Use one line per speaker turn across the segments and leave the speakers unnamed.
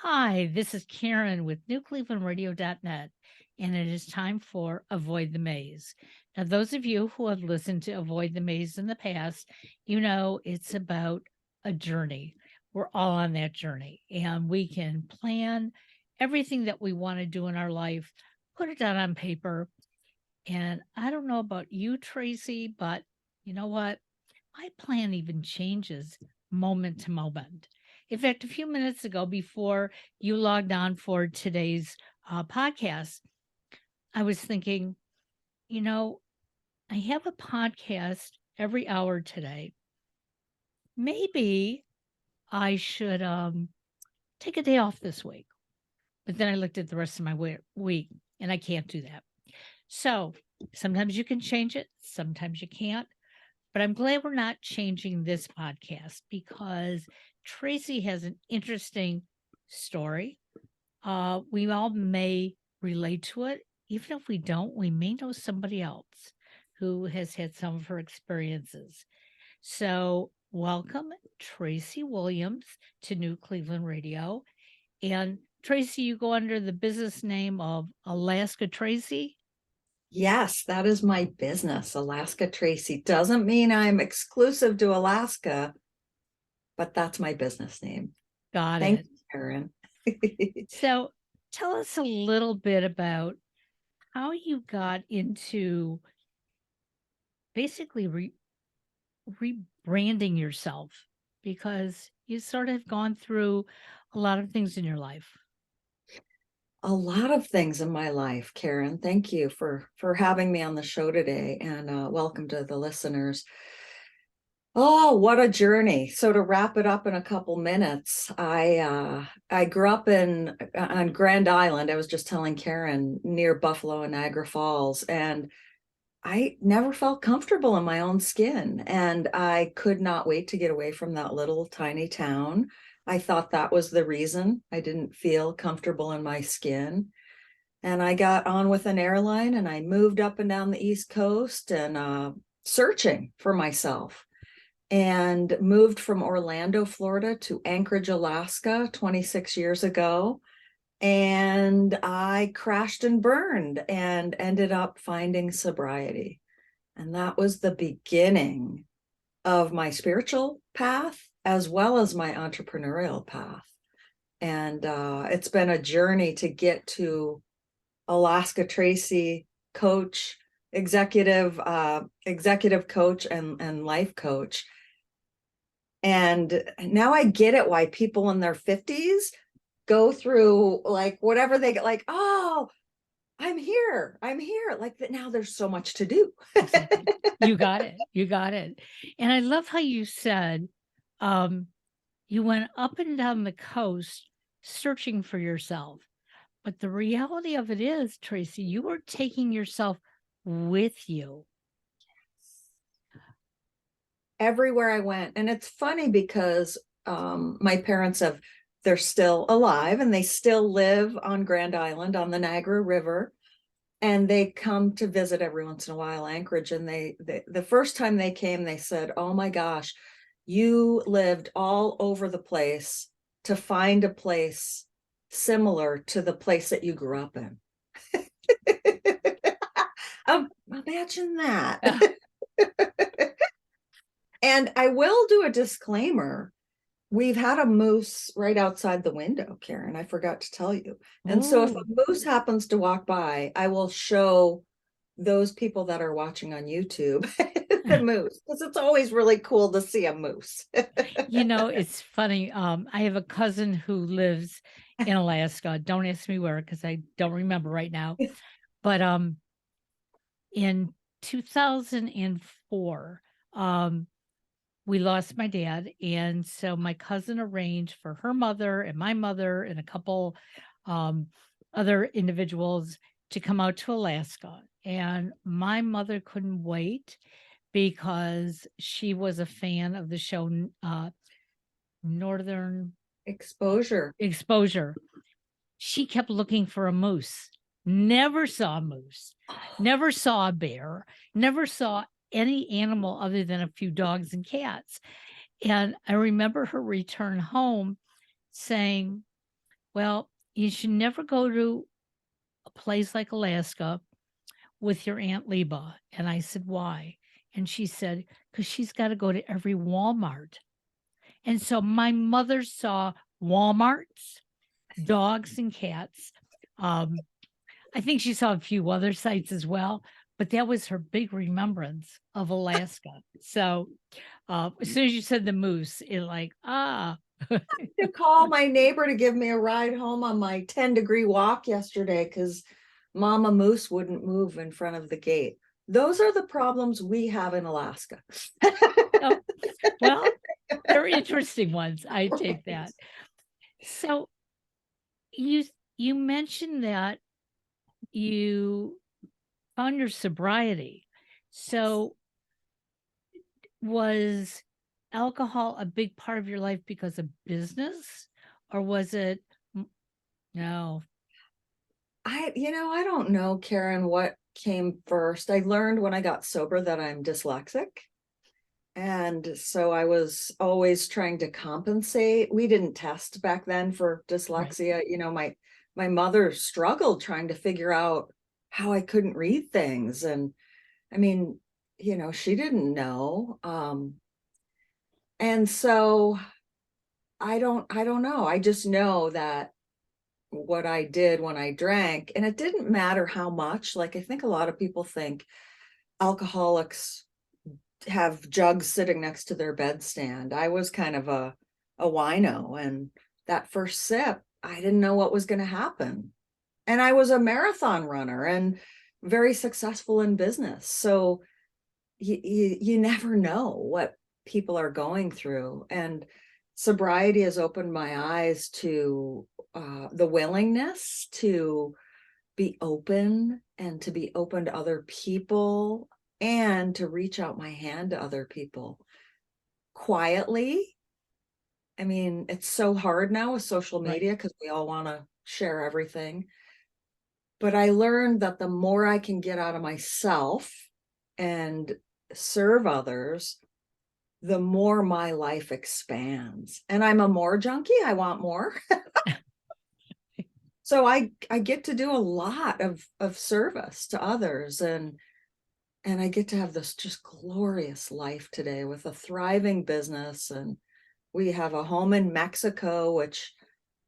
Hi, this is Karen with newclevelandradio.net, and it is time for Avoid the Maze. Now, those of you who have listened to Avoid the Maze in the past, you know it's about a journey. We're all on that journey, and we can plan everything that we want to do in our life, put it down on paper. And I don't know about you, Tracy, but you know what? My plan even changes moment to moment. In fact, a few minutes ago, before you logged on for today's podcast, I was thinking, you know, I have a podcast every hour today. Maybe I should take a day off this week. But then I looked at the rest of my week and I can't do that. So sometimes you can change it, sometimes you can't. But I'm glad we're not changing this podcast because Tracy has an interesting story. We all may relate to it. Even if we don't, we may know somebody else who has had some of her experiences. So, welcome, Tracy Williams, to New Cleveland Radio. And Tracy, you go under the business name of Alaska Tracy.
Yes, that is my business, Alaska Tracy. Doesn't mean I'm exclusive to Alaska, but that's my business name.
Got
Thank
it.
you, Karen.
So, tell us a little bit about how you got into basically rebranding yourself because you sort of gone through a lot of things in your life.
A lot of things in my life, Karen. Thank you for having me on the show today, and welcome to the listeners. Oh, what a journey. So to wrap it up in a couple minutes, I grew up on Grand Island. I was just telling Karen, near Buffalo and Niagara Falls, and I never felt comfortable in my own skin, and I could not wait to get away from that little tiny town. I thought that was the reason I didn't feel comfortable in my skin. And I got on with an airline and I moved up and down the East Coast and searching for myself, and moved from Orlando, Florida to Anchorage, Alaska 26 years ago. And I crashed and burned and ended up finding sobriety. And that was the beginning of my spiritual path as well as my entrepreneurial path. And it's been a journey to get to Alaska Tracy, coach, executive coach, and life coach. And now I get it why people in their 50s go through like whatever they get, like, oh, I'm here. Like that now there's so much to do.
Exactly. You got it. You got it. And I love how you said you went up and down the coast searching for yourself. But the reality of it is, Tracy, you were taking yourself with you.
Everywhere I went. And it's funny because my parents they're still alive and they still live on Grand Island on the Niagara River. And they come to visit every once in a while, Anchorage. And the first time they came, they said, oh my gosh, you lived all over the place to find a place similar to the place that you grew up in. Imagine that. And I will do a disclaimer. We've had a moose right outside the window, Karen. I forgot to tell you. And so if a moose happens to walk by, I will show those people that are watching on YouTube the moose, because it's always really cool to see a moose.
You know, it's funny. I have a cousin who lives in Alaska. Don't ask me where because I don't remember right now. But in 2004, we lost my dad. And so my cousin arranged for her mother and my mother and a couple other individuals to come out to Alaska. And my mother couldn't wait because she was a fan of the show Northern
Exposure.
Exposure. She kept looking for a moose, never saw a moose, never saw a bear, never saw any animal other than a few dogs and cats. And I remember her return home saying, Well, you should never go to a place like Alaska with your Aunt Leba. And I said, why? And she said, because she's got to go to every Walmart. And so my mother saw Walmarts, dogs and cats. Um, I think she saw a few other sites as well, but that was her big remembrance of Alaska. So as soon as you said the moose, it like,
To call my neighbor to give me a ride home on my 10-degree walk yesterday because Mama Moose wouldn't move in front of the gate. Those are the problems we have in Alaska.
oh, well, they're interesting ones. I take that. So you you mentioned that you found your sobriety. So was alcohol a big part of your life because of business, or was it no?
I don't know, Karen, what came first. I learned when I got sober that I'm dyslexic. And so I was always trying to compensate. We didn't test back then for
Right.
dyslexia. My mother struggled trying to figure out how I couldn't read things. And I mean, she didn't know. And so I don't know. I just know that what I did when I drank, and it didn't matter how much. Like I think a lot of people think alcoholics have jugs sitting next to their bedstand. I was kind of a wino, and that first sip, I didn't know what was going to happen. And I was a marathon runner and very successful in business. So you never know what people are going through. And sobriety has opened my eyes to the willingness to be open and to be open to other people and to reach out my hand to other people quietly. I mean, it's so hard now with social
Right.
media because we all want to share everything. But I learned that the more I can get out of myself and serve others, the more my life expands. And I'm a more junkie. I want more. So I get to do a lot of service to others, and I get to have this just glorious life today with a thriving business. And we have a home in Mexico, which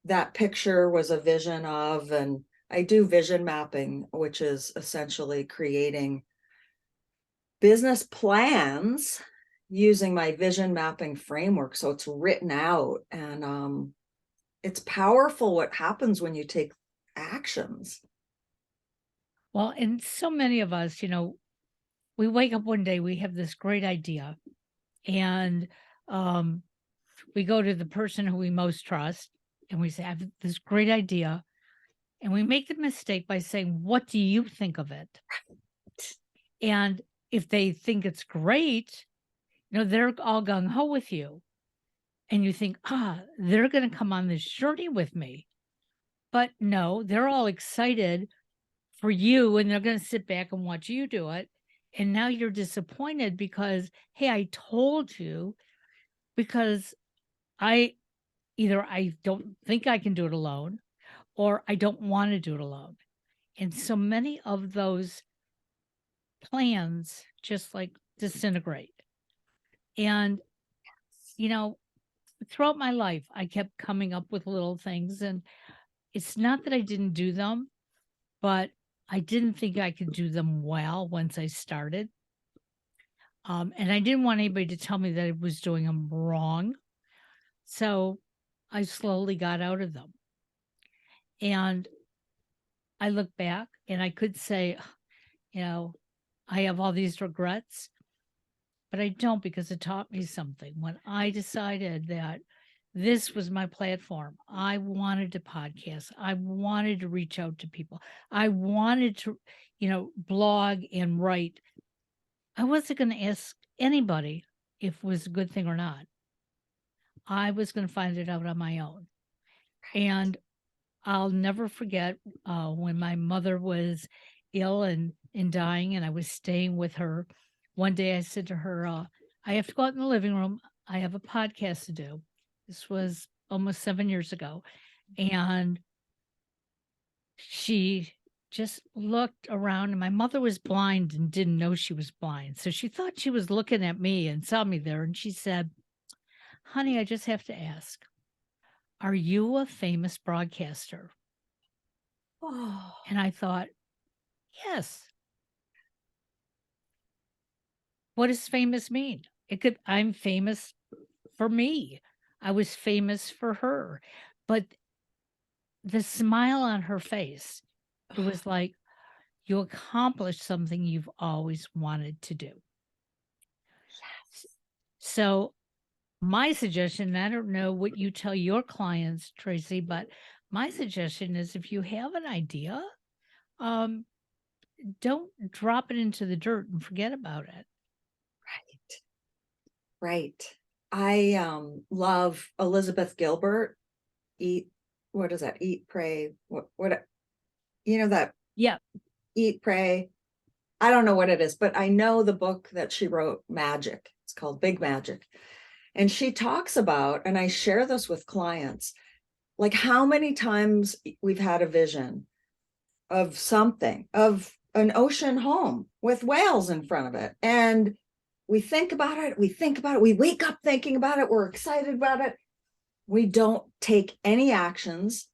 that picture was a vision of. And I do vision mapping, which is essentially creating business plans using my vision mapping framework. So it's written out, and it's powerful what happens when you take actions.
Well, and so many of us, we wake up one day, we have this great idea, and um, we go to the person who we most trust, and we say, "I have this great idea," and we make the mistake by saying, "What do you think of it?" And if they think it's great, they're all gung ho with you. And you think, they're going to come on this journey with me. But no, they're all excited for you and they're going to sit back and watch you do it. And now you're disappointed because, hey, I told you, because I I don't think I can do it alone or I don't want to do it alone. And so many of those plans just like disintegrate. And, you know, throughout my life, I kept coming up with little things. And it's not that I didn't do them, but I didn't think I could do them well once I started. And I didn't want anybody to tell me that I was doing them wrong. So I slowly got out of them. And I look back and I could say, you know, I have all these regrets, but I don't because it taught me something. When I decided that this was my platform, I wanted to podcast, I wanted to reach out to people, I wanted to, blog and write. I wasn't going to ask anybody if it was a good thing or not. I was going to find it out on my own. And I'll never forget when my mother was ill and dying, and I was staying with her. One day I said to her, I have to go out in the living room. I have a podcast to do. This was almost 7 years ago. And she just looked around, and my mother was blind and didn't know she was blind. So she thought she was looking at me and saw me there. And she said, "Honey, I just have to ask, are you a famous broadcaster?"
Oh,
And I thought, yes. What does famous mean? I'm famous for me. I was famous for her. But the smile on her face, it was like, you accomplished something you've always wanted to do. S- So, my suggestion, I don't know what you tell your clients, Tracy, but my suggestion is if you have an idea, um, don't drop it into the dirt and forget about it.
right. Right. I love Elizabeth Gilbert. Eat, what is that? Eat, pray. What you know that
Yeah.
eat, pray. I don't know what it is, but I know the book that she wrote, Magic. It's called Big Magic. And she talks about, and I share this with clients, like how many times we've had a vision of something, of an ocean home with whales in front of it. And we think about it, we wake up thinking about it, we're excited about it. We don't take any actions.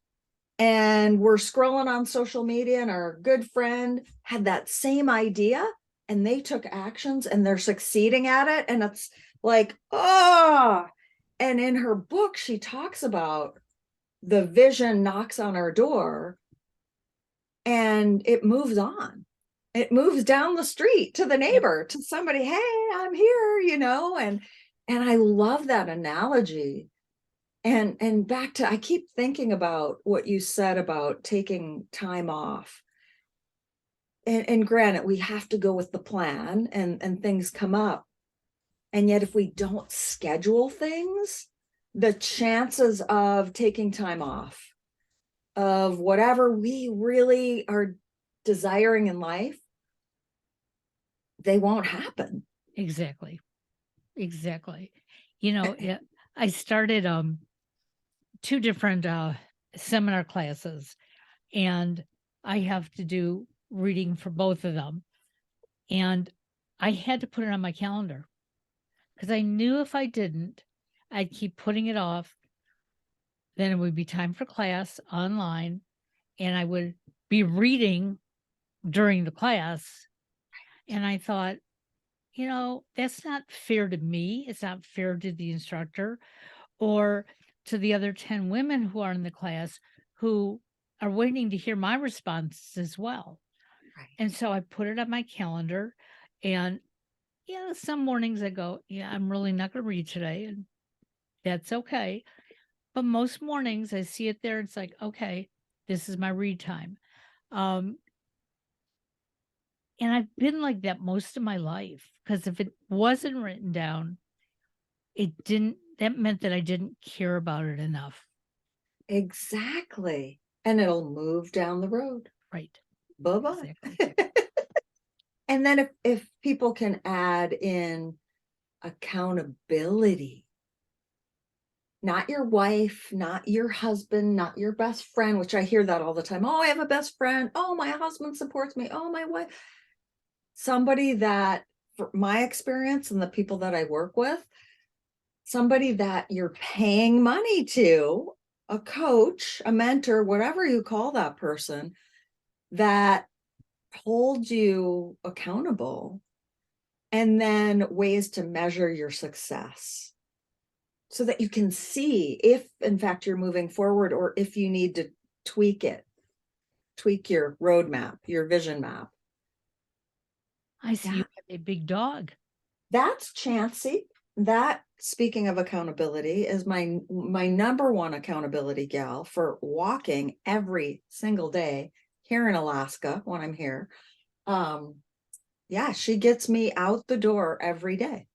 And we're scrolling on social media, and our good friend had that same idea and they took actions and they're succeeding at it. And it's like, oh, and in her book, she talks about the vision knocks on our door and it moves on. It moves down the street to the
Yep.
neighbor, to somebody, hey, I'm here, and I love that analogy. And back to, I keep thinking about what you said about taking time off. And granted, we have to go with the plan, and things come up. And yet, if we don't schedule things, the chances of taking time off, of whatever we really are desiring in life, they won't happen.
Exactly. Exactly. Yeah, I started 2 different seminar classes, and I have to do reading for both of them. And I had to put it on my calendar because I knew if I didn't, I'd keep putting it off. Then it would be time for class online, and I would be reading during the class. And I thought, that's not fair to me. It's not fair to the instructor or to the other 10 women who are in the class who are waiting to hear my responses as well.
Right.
And so I put it on my calendar. And, some mornings I go, yeah, I'm really not going to read today. And that's okay. But most mornings I see it there. It's like, okay, this is my read time. Um, and I've been like that most of my life because if it wasn't written down, that meant that I didn't care about it enough.
Exactly. And it'll move down the road.
Right.
Bye-bye.
Exactly.
And then if people can add in accountability, not your wife, not your husband, not your best friend, which I hear that all the time. Oh, I have a best friend. Oh, my husband supports me. Oh, my wife. Somebody that, for my experience and the people that I work with, somebody that you're paying money to, a coach, a mentor, whatever you call that person, that holds you accountable, and then ways to measure your success so that you can see if in fact you're moving forward, or if you need to tweak your roadmap, your vision map.
I see you
Yeah,
have a big dog.
that's Chansey. That, speaking of accountability, is my number one accountability gal for walking every single day here in Alaska when I'm here. Yeah, she gets me out the door every day,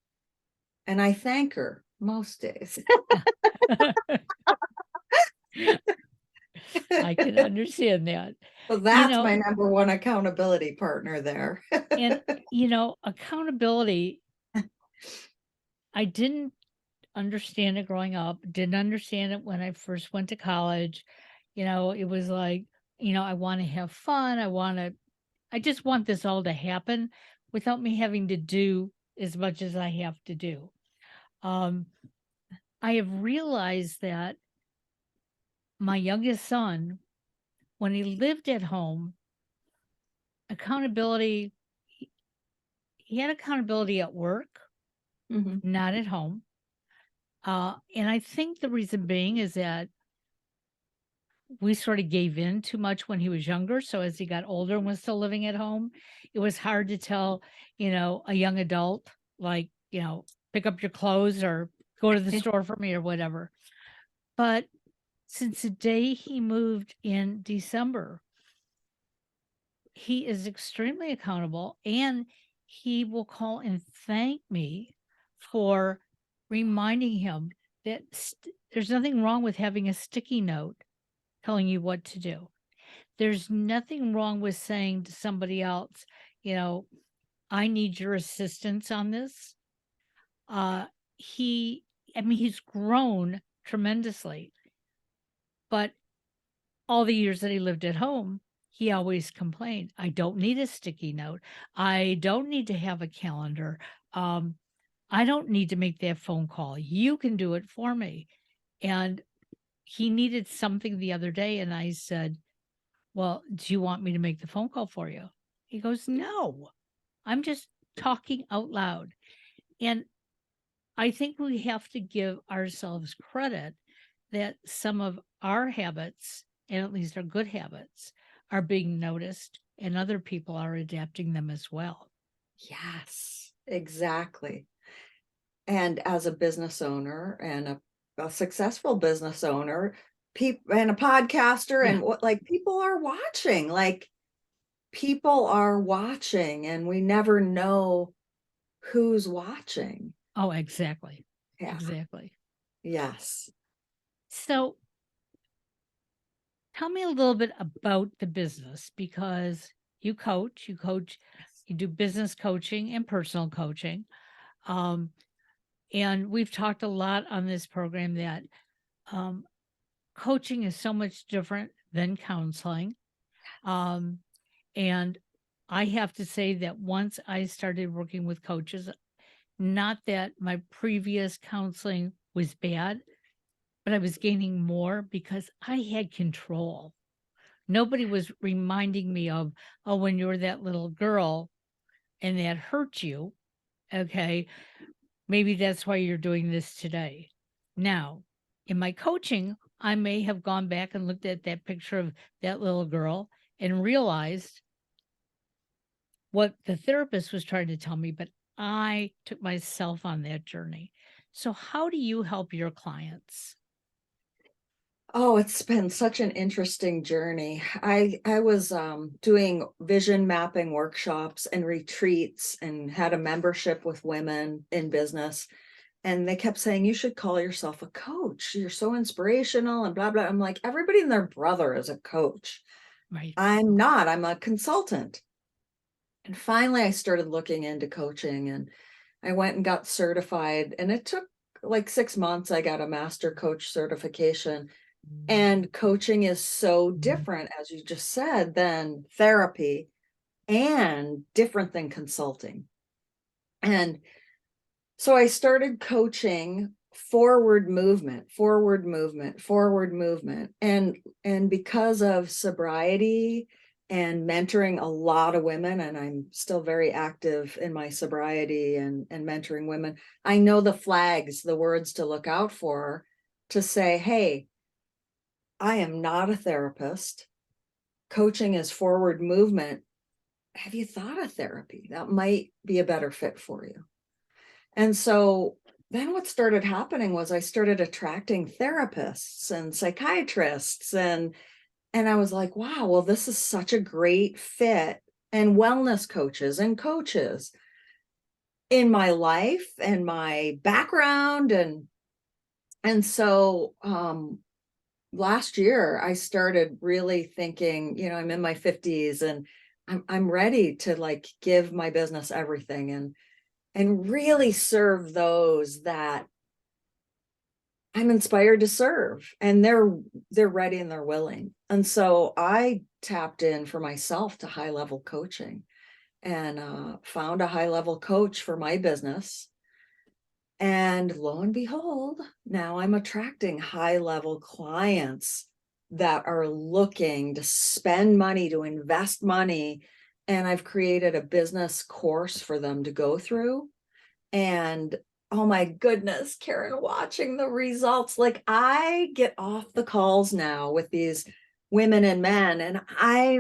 and I thank her most days.
I can understand that.
So
You
that's
know,
my number one accountability partner there.
and accountability, I didn't understand it growing up, didn't understand it when I first went to college. It was like, I want to have fun. I just want this all to happen without me having to do as much as I have to do. Um, I have realized that my youngest son, when he lived at home, accountability, he had accountability at work,
Mhm.
not at home. And I think the reason being is that we sort of gave in too much when he was younger. So as he got older and was still living at home, it was hard to tell, a young adult, like, pick up your clothes or go to the store for me or whatever. But since the day he moved in December, he is extremely accountable and he will call and thank me for reminding him that there's nothing wrong with having a sticky note telling you what to do. There's nothing wrong with saying to somebody else, you know, I need your assistance on this. Uh, he, I mean, he's grown tremendously, but all the years that he lived at home, he always complained, I don't need a sticky note. I don't need to have a calendar. Um, I don't need to make that phone call. You can do it for me. And he needed something the other day. And I said, well, do you want me to make the phone call for you? He goes, no, I'm just talking out loud. And I think we have to give ourselves credit that some of our habits, and at least our good habits, are being noticed and other people are adapting them as well.
Yes, exactly. And as a business owner and a successful business owner, people and a podcaster
Yeah.
and what like people are watching, people are watching and we never know who's watching.
Oh, exactly.
Yeah.
Exactly.
Yes.
So tell me a little bit about the business because you do business coaching and personal coaching. Um, and we've talked a lot on this program that um, coaching is so much different than counseling. Um, and I have to say that once I started working with coaches, not that my previous counseling was bad, but I was gaining more because I had control. Nobody was reminding me of, oh, when you were that little girl and that hurt you, okay, maybe that's why you're doing this today. Now, in my coaching, I may have gone back and looked at that picture of that little girl and realized what the therapist was trying to tell me, but I took myself on that journey. So, how do you help your clients?
Oh, it's been such an interesting journey. I was doing vision mapping workshops and retreats and had a membership with women in business. And they kept saying, you should call yourself a coach. You're so inspirational and blah, blah. I'm like, everybody and their brother is a coach.
Right.
I'm not, I'm a consultant. And finally, I started looking into coaching and I went and got certified. And it took like 6 months. I got a master coach certification. And coaching is so different, as you just said, than therapy and different than consulting. And so I started coaching forward movement, forward movement, forward movement. And because of sobriety and mentoring a lot of women, and I'm still very active in my sobriety and mentoring women, I know the flags, the words to look out for to say, hey, I am not a therapist. Coaching is forward movement. Have you thought of therapy? That might be a better fit for you. And so then what started happening was I started attracting therapists and psychiatrists and I was like, wow, well, this is such a great fit, and wellness coaches and coaches in my life and my background. And so last year I started really thinking, I'm in my 50s and I'm ready to like give my business everything and really serve those that I'm inspired to serve, and they're ready and they're willing. And so I tapped in for myself to high level coaching, and found a high level coach for my business. And lo and behold, now I'm attracting high level clients that are looking to spend money, to invest money. And I've created a business course for them to go through. And oh my goodness, Karen, watching the results, like I get off the calls now with these women and men, and I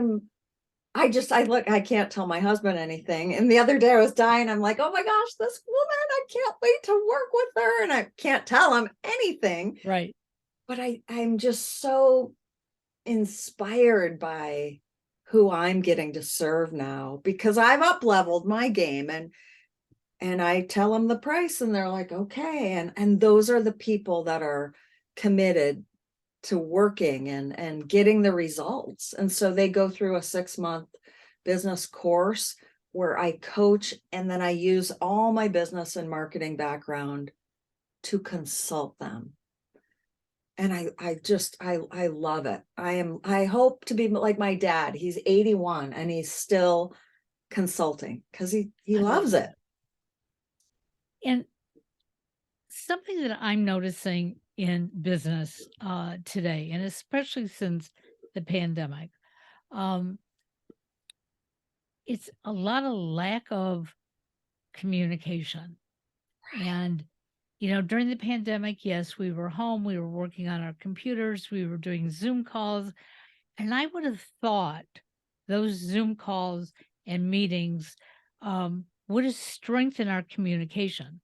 look, I can't tell my husband anything. And the other day I was dying. I'm like, oh my gosh, this woman, I can't wait to work with her. And I can't tell him anything.
Right.
But I'm just so inspired by who I'm getting to serve now, because I've up leveled my game, and I tell them the price and they're like, okay. And those are the people that are committed to working and getting the results. And so they go through a 6-month business course where I coach, and then I use all my business and marketing background to consult them. And I love it. I hope to be like my dad. He's 81 and he's still consulting because he
I love
loves it.
that. And something that I'm noticing in business today, and especially since the pandemic, um, it's a lot of lack of communication. And, during the pandemic, yes, we were home, we were working on our computers, we were doing Zoom calls. And I would have thought those Zoom calls and meetings would have strengthened our communication.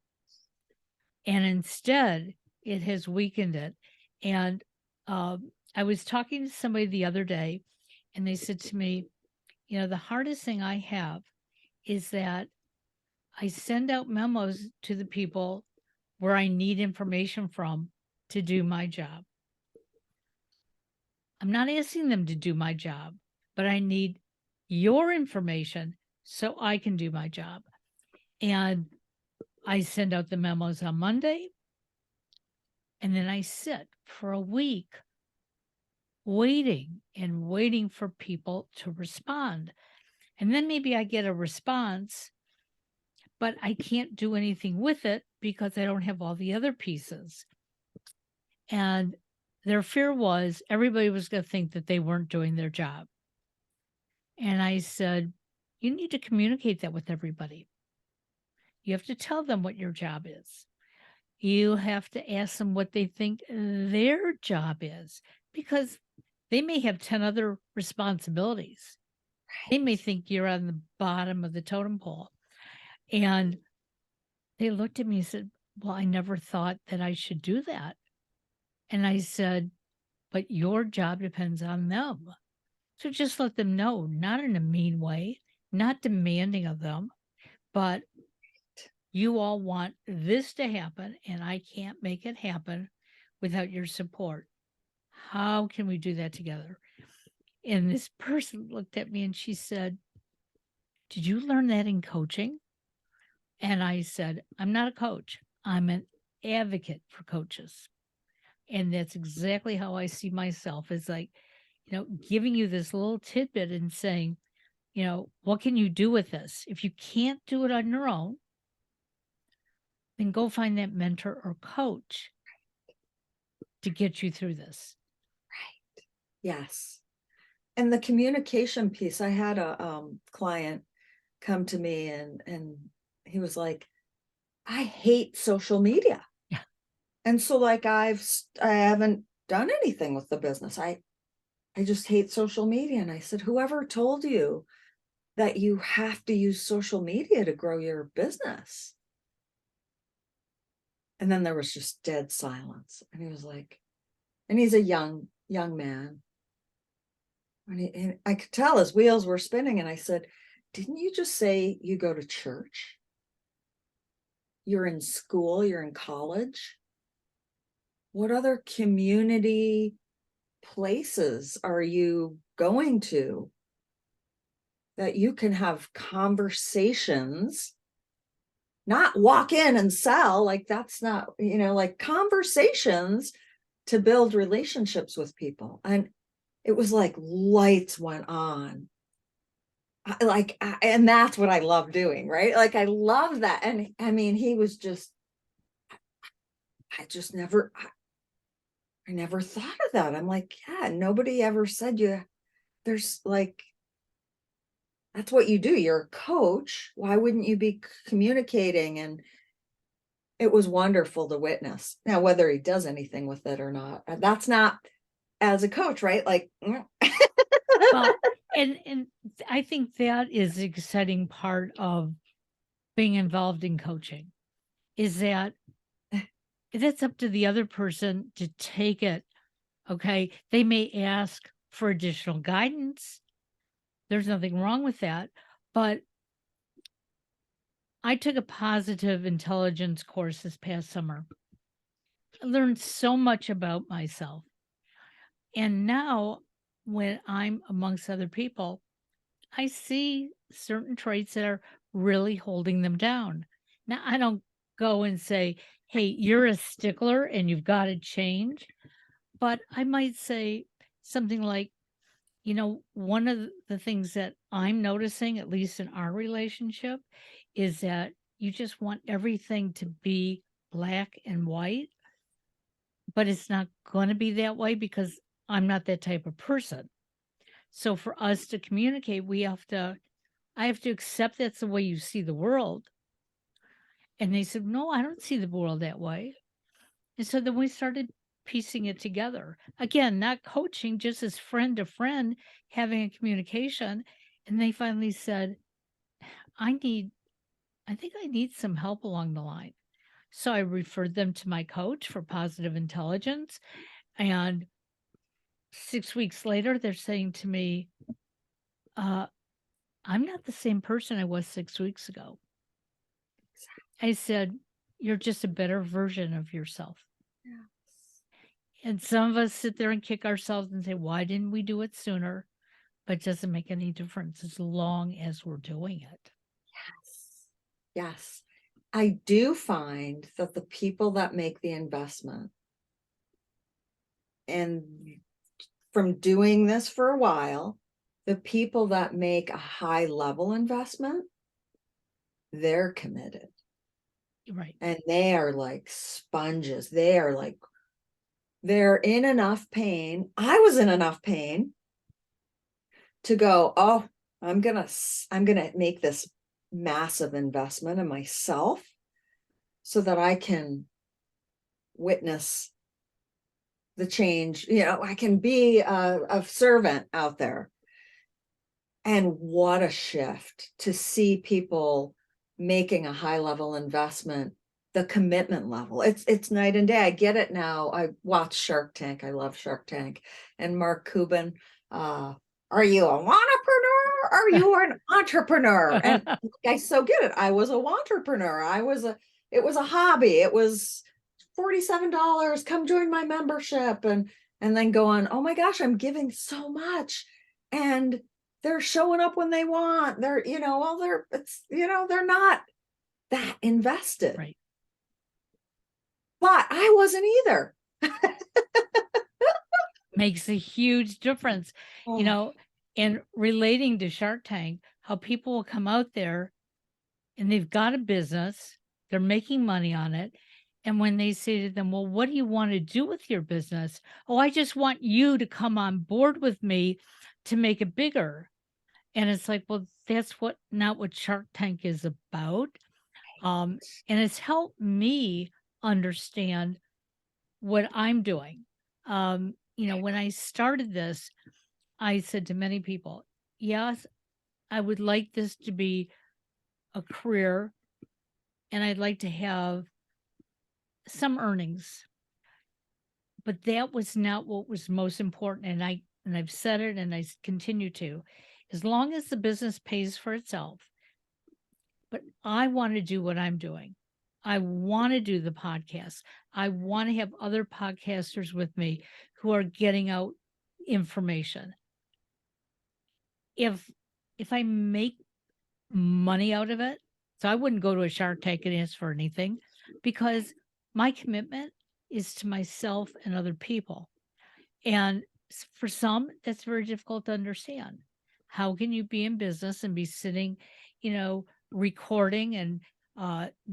And instead, it has weakened it. And I was talking to somebody the other day, and they said to me, the hardest thing I have is that I send out memos to the people where I need information from to do my job. I'm not asking them to do my job, but I need your information so I can do my job. And I send out the memos on Monday, and then I sit for a week waiting and waiting for people to respond. And then maybe I get a response, but I can't do anything with it because I don't have all the other pieces. And their fear was everybody was going to think that they weren't doing their job. And I said, you need to communicate that with everybody. You have to tell them what your job is. You have to ask them what they think their job is, because they may have 10 other responsibilities. They may think you're on the bottom of the totem pole. And they looked at me and said, well, I never thought that I should do that. And I said, but your job depends on them. So just let them know, not in a mean way, not demanding of them, but you all want this to happen, and I can't make it happen without your support. How can we do that together? And this person looked at me and she said, did you learn that in coaching? And I said, I'm not a coach. I'm an advocate for coaches. And that's exactly how I see myself, is like, giving you this little tidbit and saying, what can you do with this? If you can't do it on your own, then go find that mentor or coach to get you through this.
Right. Yes. And the communication piece, I had a client come to me, and he was like, I hate social media.
Yeah.
And so like I haven't done anything with the business. I just hate social media. And I said, whoever told you that you have to use social media to grow your business? And then there was just dead silence. And he was like, and he's a young man. And I could tell his wheels were spinning. And I said, didn't you just say you go to church? You're in school, you're in college. What other community places are you going to that you can have conversations not walk in and sell. Like that's not, like conversations to build relationships with people. And it was like lights went on. And that's what I love doing, right? Like I love that. And I mean, he was just, I just never, I never thought of that. I'm like, yeah, nobody ever said there's like, that's what you do. You're a coach. Why wouldn't you be communicating? And it was wonderful to witness. Now, whether he does anything with it or not, that's not as a coach, right? Like,
Well, and I think that is the exciting part of being involved in coaching is that that's up to the other person to take it. Okay. They may ask for additional guidance. There's nothing wrong with that. But I took a positive intelligence course this past summer. I learned so much about myself. And now, when I'm amongst other people, I see certain traits that are really holding them down. Now, I don't go and say, hey, you're a stickler and you've got to change. But I might say something like, one of the things that I'm noticing, at least in our relationship, is that you just want everything to be black and white, but it's not going to be that way because I'm not that type of person. So for us to communicate, I have to accept that's the way you see the world. And they said, no, I don't see the world that way. And so then we started piecing it together. Again, not coaching, just as friend to friend, having a communication. And they finally said, I need, I think I need some help along the line. So I referred them to my coach for positive intelligence. And 6 weeks later, they're saying to me, uh, I'm not the same person I was 6 weeks ago. I said, you're just a better version of yourself. And some of us sit there and kick ourselves and say, why didn't we do it sooner? But it doesn't make any difference as long as we're doing it.
yes, yes. I do find that the people that make the investment, and from doing this for a while, the people that make a high level investment, they're committed.
Right.
And they are like sponges. They're in enough pain. I was in enough pain to go, oh, I'm gonna make this massive investment in myself so that I can witness the change. I can be a servant out there. And what a shift to see people making a high level investment, the commitment level. It's night and day. I get it now. I watch Shark Tank. I love Shark Tank. And Mark Cuban, are you a entrepreneur? Are you an entrepreneur? And I so get it. I was a entrepreneur. It was a hobby. It was $47. Come join my membership. And then going, oh my gosh, I'm giving so much. And they're showing up when they want. They're not that invested.
Right.
But I wasn't either.
Makes a huge difference,
Oh,
and relating to Shark Tank, how people will come out there and they've got a business, they're making money on it. And when they say to them, well, what do you want to do with your business? Oh, I just want you to come on board with me to make it bigger. And it's like, well, that's not what Shark Tank is about. And it's helped me understand what I'm doing. When I started this, I said to many people, yes, I would like this to be a career and I'd like to have some earnings. But that was not what was most important. And I've said it and continue to. As long as the business pays for itself, but I want to do what I'm doing. I want to do the podcast. I want to have other podcasters with me who are getting out information. If I make money out of it, So I wouldn't go to a Shark Tank and ask for anything because my commitment is to myself and other people. And for some, that's very difficult to understand. How can you be in business and be sitting, recording and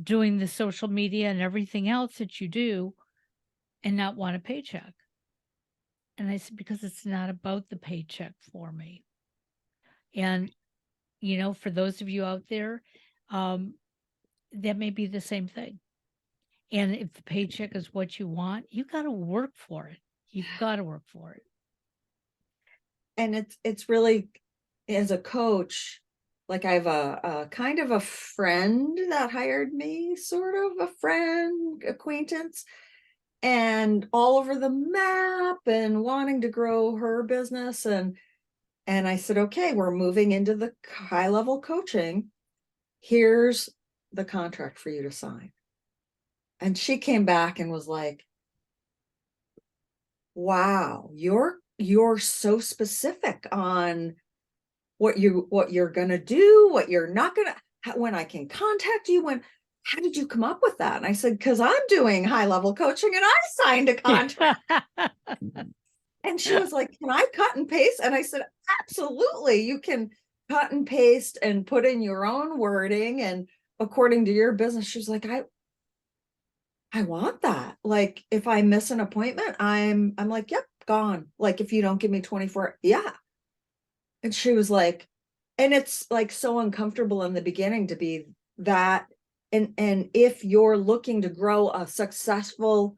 doing the social media and everything else that you do and not want a paycheck? And I said, because it's not about the paycheck for me. And, for those of you out there, um, that may be the same thing. And if the paycheck is what you want, you got to work for it. You've got to work for it.
And it's really, as a coach, like I have a kind of a friend that hired me, sort of a friend, acquaintance, and all over the map and wanting to grow her business. And I said, okay, we're moving into the high level coaching. Here's the contract for you to sign. And she came back and was like, wow, you're so specific on what you're gonna do, what you're not gonna, when I can contact you, how did you come up with that? And I said, because I'm doing high level coaching and I signed a contract. And she was like, can I cut and paste? And I said, absolutely, you can cut and paste and put in your own wording and according to your business. She's like, I want that. Like if I miss an appointment, I'm like, yep, gone. Like if you don't give me 24, yeah. And she was like, and it's like so uncomfortable in the beginning to be that. And if you're looking to grow a successful,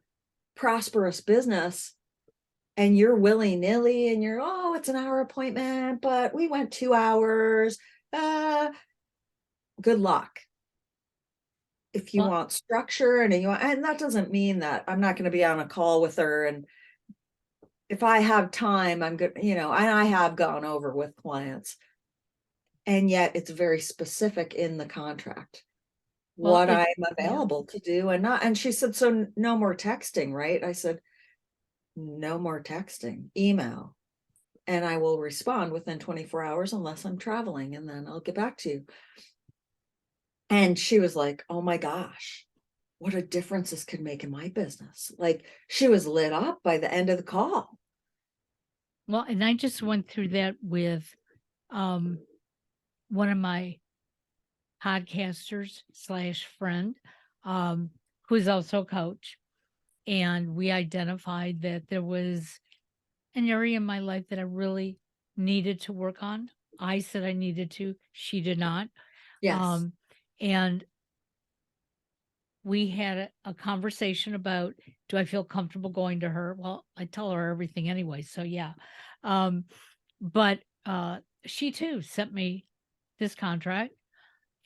prosperous business and you're willy-nilly and you're, oh, it's an hour appointment, but we went 2 hours. Good luck. If you
Well,
want structure and that doesn't mean that I'm not going to be on a call with her. And if I have time, I'm good, and I have gone over with clients. And yet it's very specific in the contract
well,
what I'm
yeah.
available to do and not. And she said, so no more texting, right? I said, no more texting, email. And I will respond within 24 hours unless I'm traveling, and then I'll get back to you. And she was like, oh my gosh, what a difference this could make in my business. Like she was lit up by the end of the call.
Well, and I just went through that with one of my podcasters slash friend, who's also a coach. And we identified that there was an area in my life that I really needed to work on. I said I needed to, she did not.
Yes.
And we had a conversation about, do I feel comfortable going to her? Well, I tell her everything anyway. So yeah. Um, but she too sent me this contract,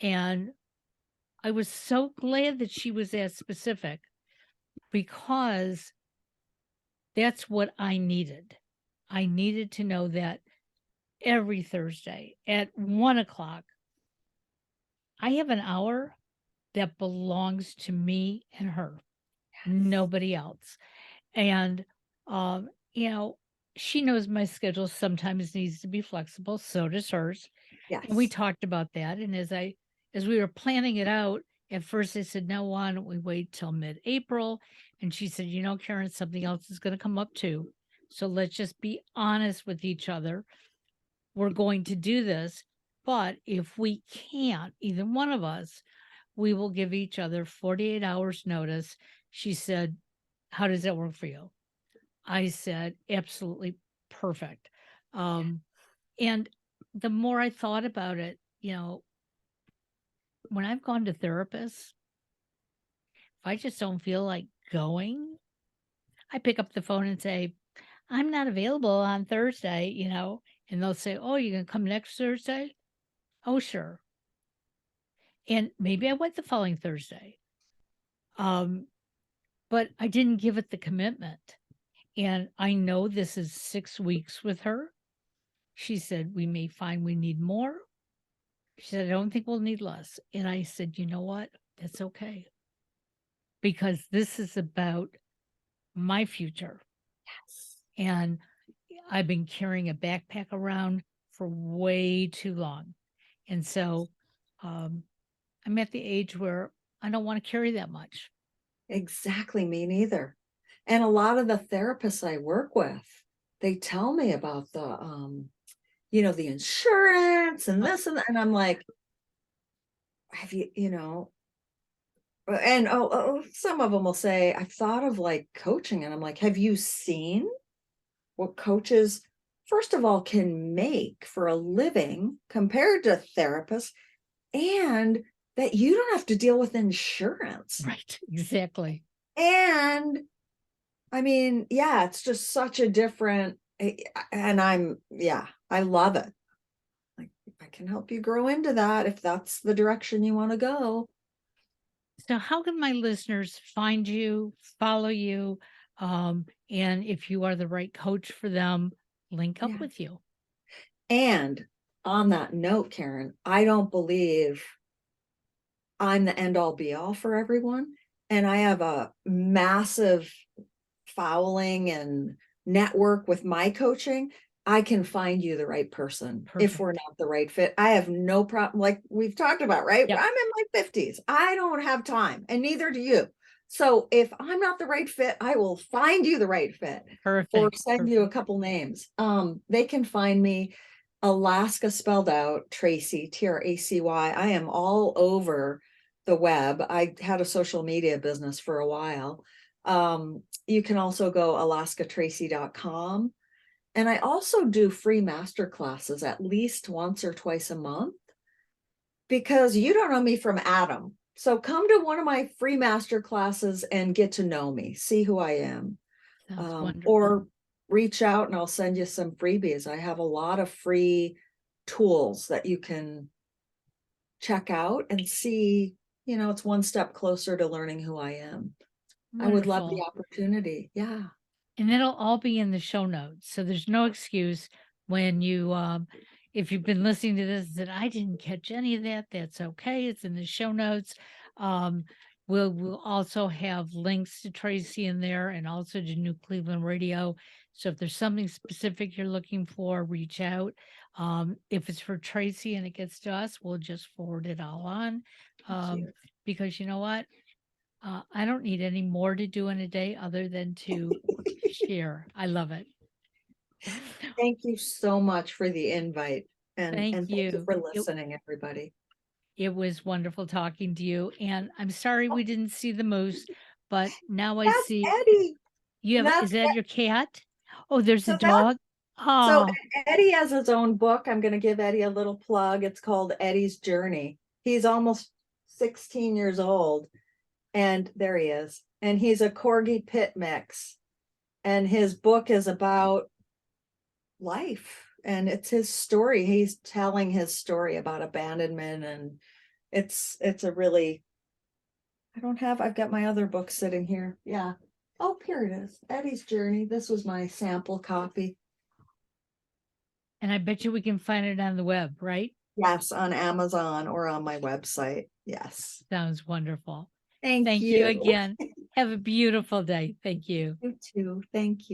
and I was so glad that she was as specific because that's what I needed. I needed to know that every Thursday at 1 o'clock, I have an hour that belongs to me and her, nobody else. And, um, you know, she knows my schedule sometimes needs to be flexible. So does hers. And we
Yes.
talked about that. And as we were planning it out, at first I said, no, why don't we wait till mid-April? And she said, Karen, something else is going to come up too. So let's just be honest with each other. We're going to do this. But if we can't, either one of us, we will give each other 48 hours notice. She said, how does that work for you? I said, absolutely perfect. And the more I thought about it, when I've gone to therapists, if I just don't feel like going, I pick up the phone and say, I'm not available on Thursday, and they'll say, oh, you can come next Thursday? Oh, sure. And maybe I went the following Thursday. But I didn't give it the commitment. And I know this is 6 weeks with her. She said, we may find we need more. She said, I don't think we'll need less. And I said, you know what? That's okay. Because this is about my future.
Yes.
And I've been carrying a backpack around for way too long. And so I'm at the age where I don't want to carry that much.
Exactly, me neither. And a lot of the therapists I work with, they tell me about the insurance and
Oh,
this and that, and I'm like, have you, and some of them will say, I've thought of like coaching, and I'm like, have you seen what coaches, first of all, can make for a living compared to therapists, and that you don't have to deal with insurance.
right. Exactly.
And I mean, yeah, it's just such a different, and I love it. Like, if I can help you grow into that, if that's the direction you want to go.
So, how can my listeners find you, follow you, and if you are the right coach for them, link up
Yeah.
with you?
And on that note, Karen, I don't believe I'm the end all be all for everyone. And I have a massive following and network with my coaching. I can find you the right person if we're
Perfect.
not the right fit. I have no problem. Like we've talked about, right?
Yep.
I'm in my 50s. I don't have time, and neither do you. So if I'm not the right fit, I will find you the right fit or
Perfect.
send you a
Perfect.
couple names. They can find me Alaska spelled out, Tracy, Tracy. I am all over the web. I had a social media business for a while. You can also go alaskatracy.com. And I also do free master classes at least once or twice a month, because you don't know me from Adam. So come to one of my free master classes and get to know me, see who I am.
Sounds wonderful.
Or reach out and I'll send you some freebies. I have a lot of free tools that you can check out and see, it's one step closer to learning who I am. I would love the
Wonderful.
opportunity. Yeah.
And it'll all be in the show notes. So there's no excuse when if you've been listening to this that I didn't catch any of that, that's okay. It's in the show notes. Um, we'll also have links to Tracy in there and also to New Cleveland Radio. So if there's something specific you're looking for, reach out. If it's for Tracy and it gets to us, we'll just forward it all on.
Thank
Um,
you.
because you know what? I don't need any more to do in a day other than to share. I love it.
Thank you so much for the invite, and
Thank
thank you
you.
for listening, everybody.
It was wonderful talking to you. And I'm sorry we didn't see the moose, but now I
That's
see
Eddie.
you have,
That's
is that your cat? Oh, there's a
so that
dog.
so
Oh,
Eddie has his own book. I'm going to give Eddie a little plug. It's called Eddie's Journey. He's almost 16 years old, and there he is. And he's a corgi pit mix. And his book is about life, and it's his story. He's telling his story about abandonment, and it's a really, I've got my other book sitting here. Yeah. Oh, here it is. Eddie's Journey. This was my sample copy.
and I bet you we can find it on the web, right?
Yes, on Amazon or on my website. Yes.
Sounds wonderful.
Thank
Thank you
you.
again. Have a beautiful day. Thank you.
You too. Thank you.